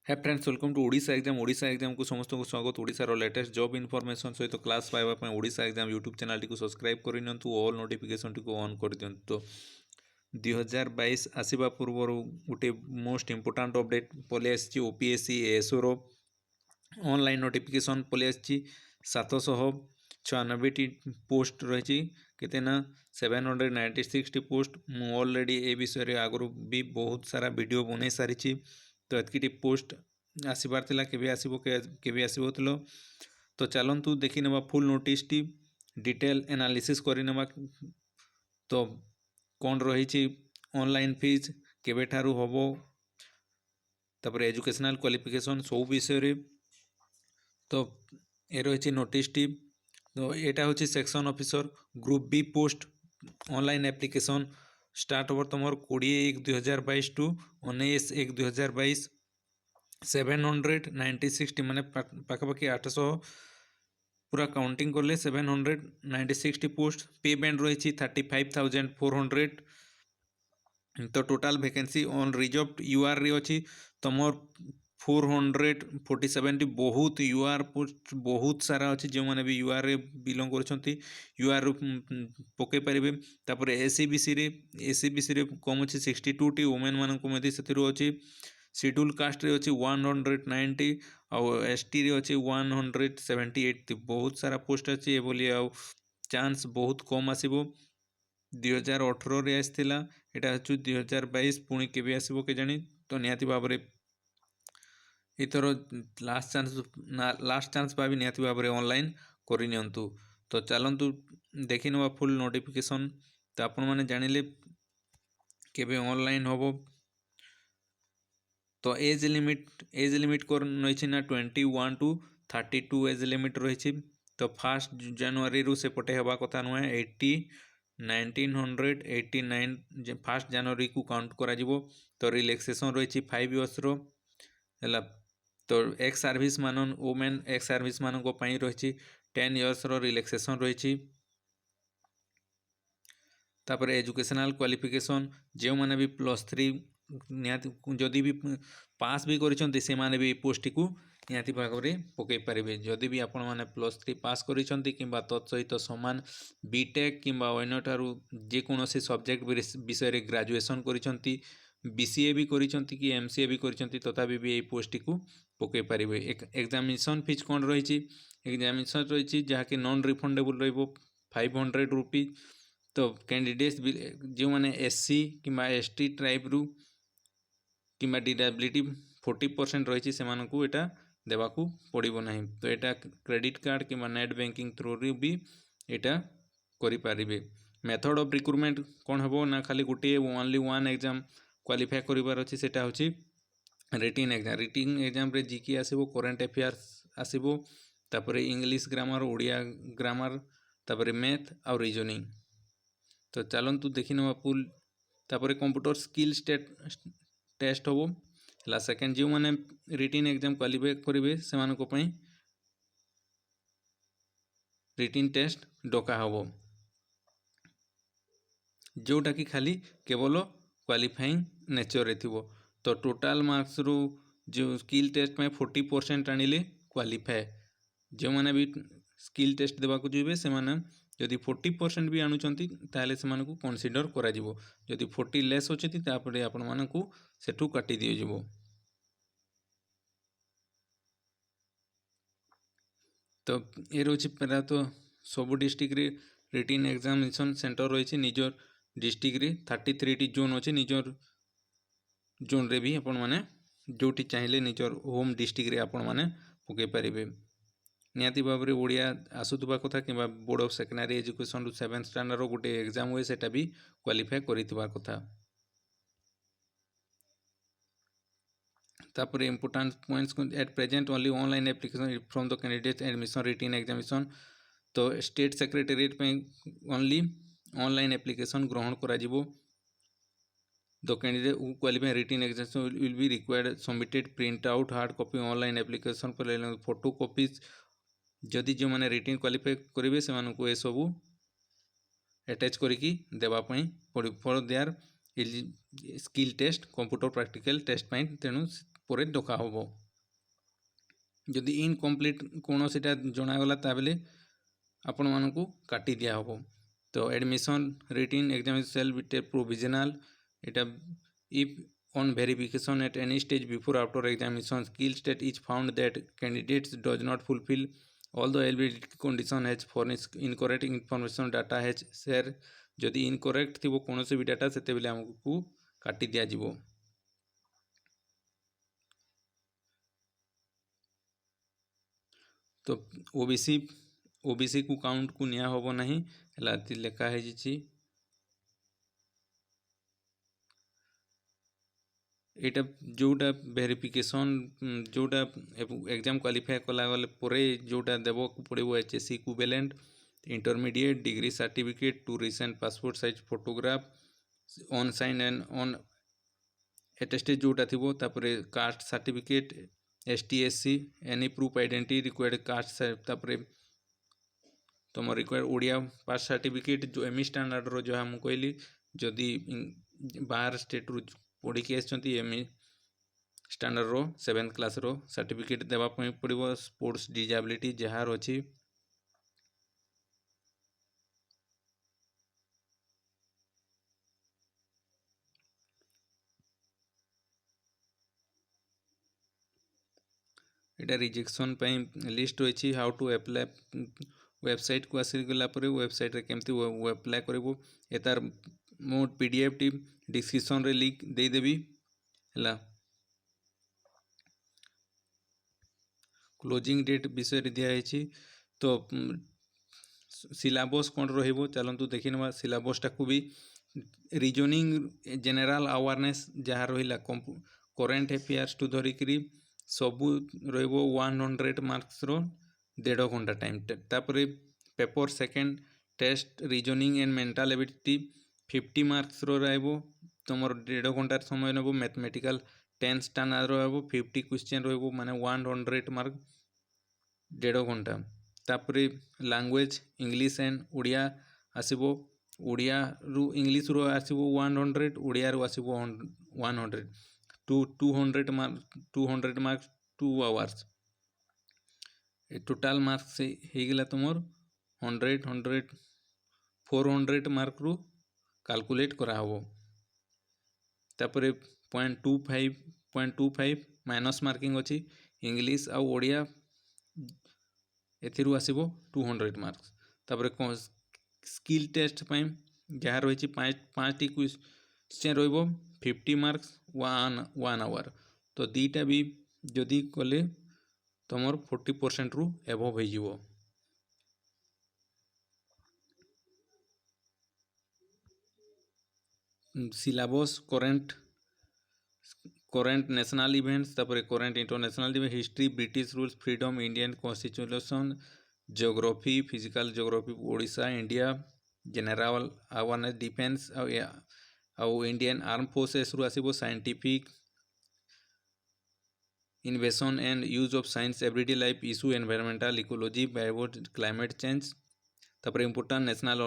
है friends welcome to Odisha exam को समस्त को स्वागत। ओडिशार लेटेस्ट जॉब इनफॉरमेशन सहित क्लास पाइबा ओडिशा एग्जाम यूट्यूब चैनल टी सब्सक्राइब करनियंतु ऑल नोटिफिकेशन टी ऑन कर दियंतु। तो 2022 आसीबा पूर्व गोटे मोस्ट इंपोर्टेंट अपडेट पलि आसी ओपीएससी एएसओ रो ऑनलाइन नोटिफिकेशन पलि आसी 796 पोस्ट रही केते ना 796 पोस्ट मु ऑलरेडी ए विषय आगु भी बहुत सारा वीडियो बनै सारी। तो एतकी पोस्ट आसबार थिला केबे आसीबो केबे आसीबो तो चलतु देखी नेबा फुल नोटिस टी डिटेल एनालिसिस करि नेबा। तो कौन रही ऑनलाइन फीज केबे ठारू होबो तापर एजुकेशनल क्वालिफिकेशन सब विषय रे। तो ए रही नोटिस टी। तो एटा होची section officer group B post online application start ओवर तुम 20/1/2022 टू 19/1/2022 796 माने पाखापाखि 800 पूरा काउंटिंग करले 796 पोस्ट। पे बैंड रही 35,400। तो total vacancy unreserved UR रे अछि तुमर 447 बहुत यूआर पोस्ट बहुत सारा अच्छी जो मैंने भी यूआर रे बिलोंग कर यूआर पकई पारे। तापर एससीबीसी रे कम अच्छी 62 टी वुमेन मानक अच्छी। शेड्यूल कास्ट रे अच्छी 190 आउ एसटी रे अच्छी 178 बहुत सारा पोस्ट अच्छी आ चांस बहुत कम आसीबो। 2018 रे आसला एटा हूँ 2022 पुणी केबे आसीबो के जानी। तो निहाती भाव में इथर लास्ट चांस भी निहाती भाव में ऑनलाइन करनियंतु। तो चलतु देखी नवा फुल नोटिफिकेशन। तो आपण माने जानिले केबे ऑनलाइन होबो। तो एज लिमिट कर रही ना 21 टू 32 एज लिमिट रही। तो 1 जनवरी रु सेपटे हवा कथा नुहे 1989 1 जनवरी को काउंट करा जिवो। तो रिलैक्सेशन रही 5 इयर्स रो है। तो एक्स सर्विस मान वुमेन एक्स सर्विस मान रही 10 इयर्स रो रिलैक्सेशन रही। तापर एजुकेशनल क्वालिफिकेशन जो मैंने भी +3 निहाती जदि भी पास भी करिसेंती से माने भी पोस्ट को निहाती भाग में पकई पारे। जदि भी आपण माने +3 पास करिसेंती किंबा तत्सहित समान बीटेक किंबा अन्य ठारू जेकोसी सब्जेक्ट विषय रे ग्रेजुएशन करिसेंती बीसीए भी करिसेंती कि एमसीए भी करिसेंती तथापि भी ये पोस्ट को पकई पारे। एग्जामिनेशन फीस कौन रही एग्जामिनेशन रही जहाँकि नॉन रिफंडेबल रहिबो 500 रुपीज। तो कैंडिडेट्स जो मैंने एससी किंबा एसटी ट्राइब रु किंबा डिसेबिलिटी 40% रही से मानकु एटा देवाकू पड़िबो नहीं। तो एटा क्रेडिट कार्ड किंबा नेट बैंकिंग थ्रू रे भी एटा करि पारिबे। मेथड ऑफ रिक्रुटमेंट कौन हेबो ना खाली गोटे ओनली वन एग्जाम क्वालिफाई करिवार अछि सेटा होछि रिटन एग्जाम रे जीके आसीबो करंट अफेयर्स आसीबो तापर इंग्लिश ग्रामर ओडिया ग्रामर तापर मैथ और रीजनिंग। तो चलतु देखी ना फुल तापर कंप्यूटर स्किल टेस्ट होबो ला सेकेंड जो मैंने रिटन एग्जाम क्वालिफाई करेंगे से रिटन टेस्ट डका होबो जोटा कि खाली केवल क्वालिफाइंग नेचर रे थिबो। तो टोटाल मार्क्स रू जो स्किल टेस्ट में 40% आनिले क्वालिफाए जो मैंने भी स्किल टेस्ट देवाक जीवे से माने जदि 40% भी आणुचंती ताले से मानकु कंसीडर करा जिवो। जदि 40 लेस होचती तापरे आपण मानकु सेठू काटी दियो जिवो। तो ये रोची परा तो सब डिस्ट्रिक्ट रे रिटन एग्जामिनेशन सेंटर रही निजर डिस्ट्रिक्ट रे 33 टी जोन अच्छे निजर जोन रे भी आपण माने जोटी चाहिए निजर होम डिस्ट्रिक्ट रे आपण माने पकई पारिबे। निहाती भाव में ओडिया आसुवा कथा कि बोर्ड ऑफ सेकेंडरी एजुकेशन रु 7th स्टैंडर्ड गोटे एग्जाम हुए सेटा भी क्वालिफाई करितबा कथा। तापर important points at present only online application from the candidate admission written examination. तो स्टेट सेक्रेटेरिएट पे ओनली ऑनलाइन एप्लिकेशन ग्रहण करा जिवो। The candidate who qualify written examination will be required submitted print out hard copy online application पर photo copies जदि जो मैंने written qualify करेंगे से मानक ये सबू अटैच करिकी देवाई पड़ो for their skill test computer practical test तेणु ପରେ ଡକା ହେବ। ଯଦି ଇନକମ୍ପ୍ଲିଟ୍ କୌଣସିଟା ଜଣାଗଲା ତାହେଲେ ଆପଣମାନଙ୍କୁ କାଟି ଦିଆହେବ। ତ ଏଡ଼ମିସନ୍ ରିଟିନ୍ ଏକ୍ଜାମ୍ ସେଲ୍ ବିଟେ ପ୍ରୋଭିଜନାଲ୍, ଏଇଟା if on verification at any stage before or after examination skill state is found that candidates does not fulfill all the eligibility condition has furnished incorrect information data has share जदि incorrect थी कौन भी data से आमको काटी दिया जिवो। तो ओबीसी को काउंट को निया होबो नहीं लेखा है जी। एटा जोटा वेरिफिकेशन जोटा एग्जाम क्वालिफाई कला गले जोटा देव पड़ो HSC equivalent intermediate degree certificate two recent passport size photograph one sign and one attested जोटा थी तापरे caste certificate ST SC any proof identity required caste तुम रिक्वायर्ड ओडिया पास सर्टिफिकेट जो एमई स्टैंडर्ड रो जो हम कहली जदि बाहर स्टेट रू पढ़ी आसछंती एमई स्टैंडर्ड रो 7th क्लास रो सर्टिफिकेट देवा पड़ो। स्पोर्ट्स डिजेबिलिटी जार अच्छी एटा रिजेक्शन लिस्ट रही हाउ टू अप्लाई वेबसाइट को आसी गला वेबसाइट रे केमती अप्लाई करिवो एतार मो पीडीएफ टी डिस्क्रिप्शन रे लिंक दे देबी हला। क्लोजिंग डेट विषय रे दिया है तो सिलेबस कौन रहिबो चलंतु देखि नबा सिलेबस टाकू भी रीजनिंग जनरल अवेयरनेस जहाँ रहिला करेंट अफेयर्स टू धरिकरी सबू रहिबो 100 मार्क्स रो 1.5 घंटा टाइम। तापरे paper second test reasoning and mental ability 50 marks रो रहबो तुमर 1.5 घंटा समय नबो। मैथमेटिकल 10 स्टैंडर्ड रहबो 50 क्वेश्चन रहबो माने 100 मार्क 1.5 घंटा। तापरे लैंग्वेज इंग्लिश एंड ओडिया आसीबो ओडिया रु इंग्लिश रो आसीबो 100 ओडिया रो आसीबो 100 200 मार्क्स 2 आवर्स टोटाल मार्क्स से हेगला तुमर 100 400 मार्क रु कैलकुलेट करा हबो। तापरे 0.25 माइनस मार्किंग अछि इंग्लिश आ ओडिया एथिरु आसीबो 200 मार्क्स। तापरे स्किल टेस्ट जहाँ रही 5टी क्वेश्चन रहिबो 50 मार्क्स 1 आवर। तो दीटा भी जदि कले तुमर 40% रु एभव हो जिवो। सिलेबस करेंट नेशनल इवेंट्स तापरे current international event history British rules freedom Indian constitution geography physical geography Odisha India general awareness defence आउ इंडियन आर्म फोर्सेस रु आसीबो scientific invention and use of science everyday life issue environmental ecology bio climate change. तापरे important national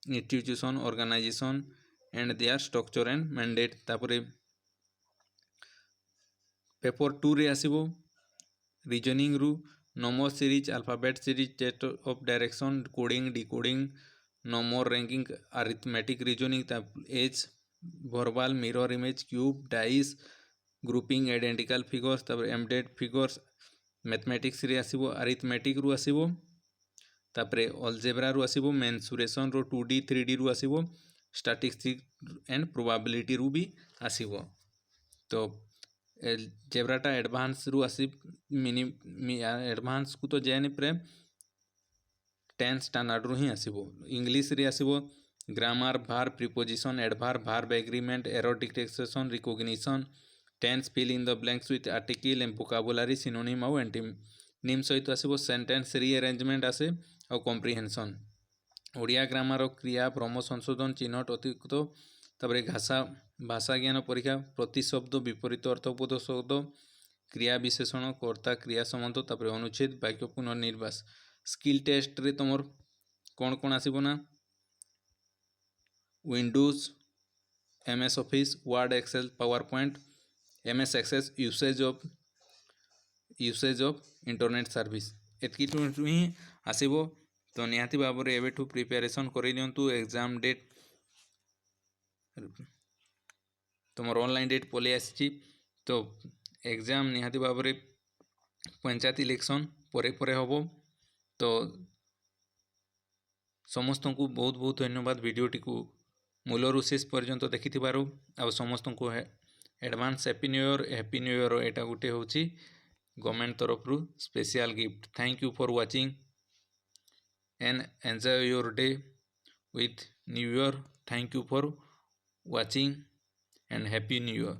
institution organisation and their structure and mandate. तापरे paper 2 रे आसीबो reasoning रु number series alphabet series test of direction coding decoding number ranking arithmetic reasoning age verbal mirror image cube dice grouping identical figures तापर embedded figures mathematics रे आसीबो arithmetic रु आसीबो। तापरे algebra रु आसीबो मेंसुरेशन रो 2D 3D रु आसीबो statistics and probability रु भी आसीबो। तो जेब्राटा एडवांस रु आसी एडवांस को तो जायनि प्रे 10 स्टैंडर्ड रु ही आसीबो। इंग्लिश रे आसीबो ग्रामर भार preposition adverb verb agreement error detection recognition tense fill in the blanks with article and vocabulary synonym और एंटीनिम सहित आसीबो सेंटेंस रीअरेंजमेंट आसे और कॉम्प्रिहेंशन ओडिया ग्रामर और क्रिया भ्रम संशोधन चिन्हट अतिरिक्त तापरे भाषा ज्ञान परीक्षा प्रतिशब्द विपरीत अर्थबोध शब्द क्रिया विशेषण कर्ता क्रिया संबंध तापरे अनुच्छेद वाक्य पुनर्निर्वास। स्किल टेस्ट रे तुमर कौन कौन आसीबो ना Windows MS office word excel power point MS Access usage of internet service एतकी ही आसब। तो निहाती भाव में एवेठू प्रिपेरेसन कर लिंतु एग्जाम डेट तुम ऑनलाइन डेट पलि आसी। तो एग्जाम निहाती भाव में पंचायत इलेक्शन परे परे हम। तो समस्त को बहुत बहुत धन्यवाद वीडियोटी को मूलरू शेष पर्यंत देखि आ समस्त को एडवांस हैप्पी न्यू ईयर एटा गोटे हूँ गवर्नमेंट तरफ special gift. Thank you for watching and enjoy your day with New Year. Thank you for watching and Happy New Year.